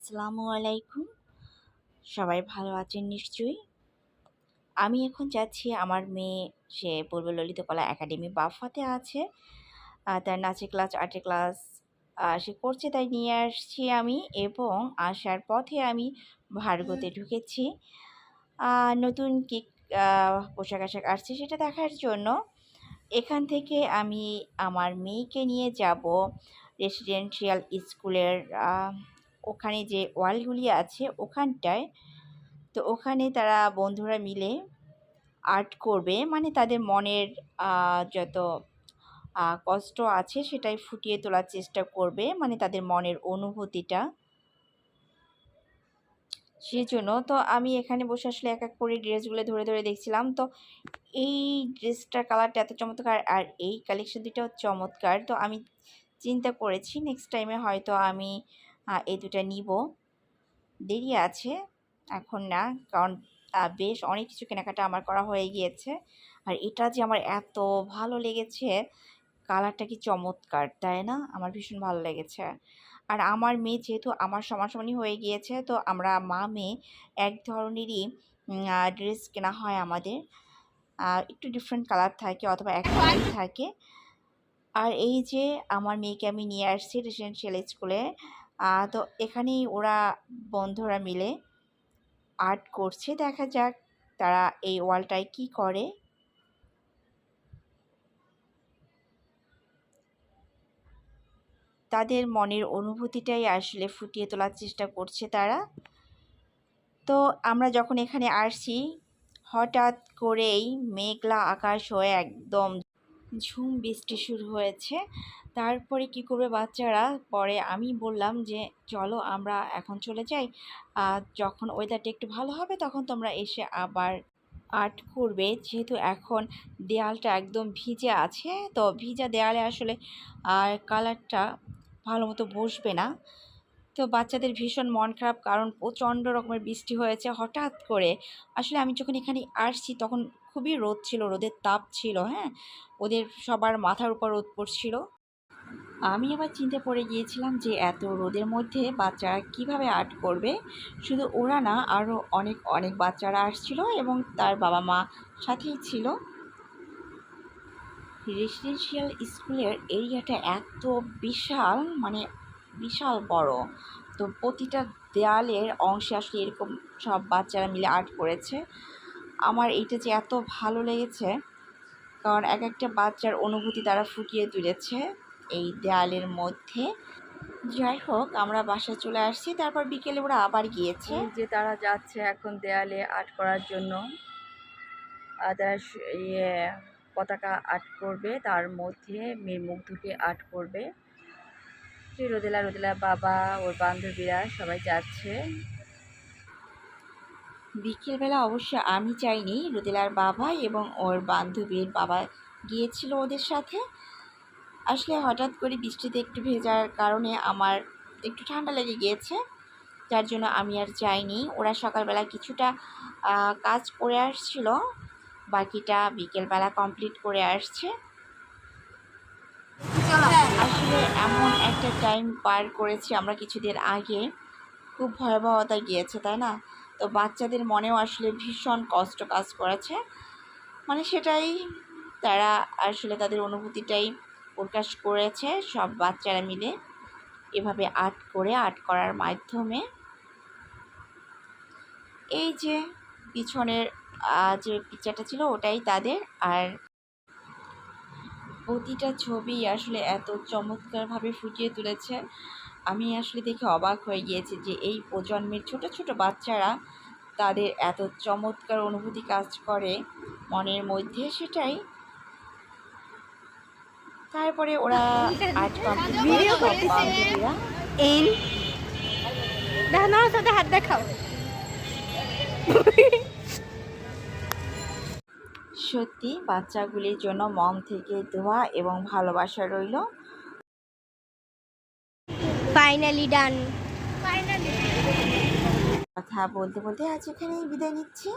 আসসালামু আলাইকুম। সবাই ভালো আছেন নিশ্চয়ই। আমি এখন যাচ্ছি আমার মেয়ে, সে পূর্ব ললিতকলা একাডেমি বাফাতে আছে। তার নাচের ক্লাস, আর্টের ক্লাস সে করছে, তাই নিয়ে আসছি আমি। এবং আসার পথে আমি ভার্গতে ঢুকেছি। নতুন কি পোশাক-আশাক আসছে সেটা দেখার জন্য। এখান থেকে আমি আমার মেয়েকে নিয়ে যাব রেসিডেন্সিয়াল স্কুলের ওখানে যে ওয়ালগুলি আছে ওখানটায়। তো ওখানে তারা বন্ধুরা মিলে আর্ট করবে, মানে তাদের মনের যত কষ্ট আছে সেটাই ফুটিয়ে তোলার চেষ্টা করবে, মানে তাদের মনের অনুভূতিটা। সেজন্য তো আমি এখানে বসে আসলে এক এক করে ড্রেসগুলো ধরে ধরে দেখছিলাম। তো এই ড্রেসটার কালারটা এত চমৎকার আর এই কালেকশন দুটাও চমৎকার। তো আমি চিন্তা করেছি নেক্সট টাইমে হয়তো আমি এই দুটা নিব। দেরি আছে, এখন না, কারণ বেশ অনেক কিছু কেনাকাটা আমার করা হয়ে গিয়েছে। আর এটা যে আমার এত ভালো লেগেছে, কালারটা কি চমৎকার, তাই না? আমার ভীষণ ভালো লেগেছে। আর আমার মেয়ে যেহেতু আমার সমানসমানই হয়ে গিয়েছে, তো আমরা মা মেয়ে এক ধরনেরই ড্রেস কেনা হয় আমাদের। একটু ডিফারেন্ট কালার থাকে অথবা এক কালারই থাকে। আর এই যে আমার মেয়েকে আমি নিয়ে আসছি রেসিডেন্সিয়াল স্কুলে। তো এখানেই ওরা বন্ধুরা মিলে আর্ট করছে। দেখা যাক তারা এই ওয়ালটায় কি করে। তাদের মনের অনুভূতিটাই আসলে ফুটিয়ে তোলার চেষ্টা করছে তারা। তো আমরা যখন এখানে আসছি, হঠাৎ করেই মেঘলা আকাশ হয়ে একদম ঝুম বৃষ্টি শুরু হয়েছে। তারপরে কি করবে বাচ্চারা, পরে আমি বললাম যে চলো আমরা এখন চলে যাই, যখন ওয়েদারটা একটু ভালো হবে তখন তোমরা এসে আবার আর্ট করবে। যেহেতু এখন দেয়ালটা একদম ভিজে আছে, তো ভিজা দেয়ালে আসলে কালারটা ভালো মতো বসবে না। তো বাচ্চাদের ভীষণ মন খারাপ, কারণ প্রচণ্ড রকমের বৃষ্টি হয়েছে হঠাৎ করে। আসলে আমি যখন এখানে আসছি তখন খুবই রোদ ছিল, রোদের তাপ ছিল, হ্যাঁ, ওদের সবার মাথার উপর রোদ পড়ছিল। আমি আবার চিন্তা পড়ে গিয়েছিলাম যে এত রোদের মধ্যে বাচ্চারা কিভাবে আর্ট করবে। শুধু ওরা না, আরও অনেক অনেক বাচ্চারা আসছিল এবং তার বাবা মা সাথেই ছিল। রেসিডেন্সিয়াল স্কুলের এরিয়াটা এত বিশাল, মানে বিশাল বড়। তো প্রতিটা দেয়ালের অংশে আসলে এরকম সব বাচ্চারা মিলে আর্ট করেছে। আমার এইটা যে এত ভালো লেগেছে, কারণ এক একটা বাচ্চার অনুভূতি তারা ফুটিয়ে তুলেছে এই দেয়ালের মধ্যে। যাই হোক, আমরা বাসায় চলে আসছি, তারপর বিকেলে ওরা আবার গিয়েছে। যে তারা যাচ্ছে এখন দেয়ালে আর্ট করার জন্য। তারা পতাকা আর্ট করবে, তার মধ্যে মেয়ের মুখ দুটি আর্ট করবে। রোদেলা বাবা, ওর বান্ধবীরা সবাই যাচ্ছে। বিকেলবেলা অবশ্য আমি যাইনি, রোদেলার বাবা এবং ওর বান্ধবীর বাবা গিয়েছিল ওদের সাথে। আসলে হঠাৎ করে বৃষ্টিতে একটু ভেজার কারণে আমার একটু ঠান্ডা লেগে গিয়েছে, যার জন্য আমি আর যাইনি। ওরা সকালবেলা কিছুটা কাজ করে আসছিল, বাকিটা বিকেলবেলা কমপ্লিট করে আসছে। আসলে এমন একটা টাইম পার করেছি আমরা কিছুদিন আগে, খুব ভয়াবহতা গিয়েছে, তাই না? তো বাচ্চাদের মনেও আসলে ভীষণ কষ্ট কাজ করেছে, মানে সেটাই তারা আসলে তাদের অনুভূতিটাই প্রকাশ করেছে সব বাচ্চারা মিলে এভাবে আর্ট করার মাধ্যমে। এই যে পিছনের যে পিকচারটা ছিল ওটাই তাদের। আর প্রতিটা ছবি আসলে এত চমৎকারভাবে ফুটিয়ে তুলেছে, আমি আসলে দেখে অবাক হয়ে গিয়েছি যে এই প্রজন্মের ছোট ছোট বাচ্চারা তাদের এত চমৎকার অনুভূতি কাজ করে মনের মধ্যে, সেটাই। তারপরে ওরা আর্ট কমপ্লিট করে সব বান্ধবীরা হাত দেখাও। সত্যি বাচ্চাগুলির জন্য মন থেকে দোয়া এবং ভালোবাসা রইল। ফাইনালি ডান। কথা বলতে বলতে আজ এখানেই বিদায় নিচ্ছি।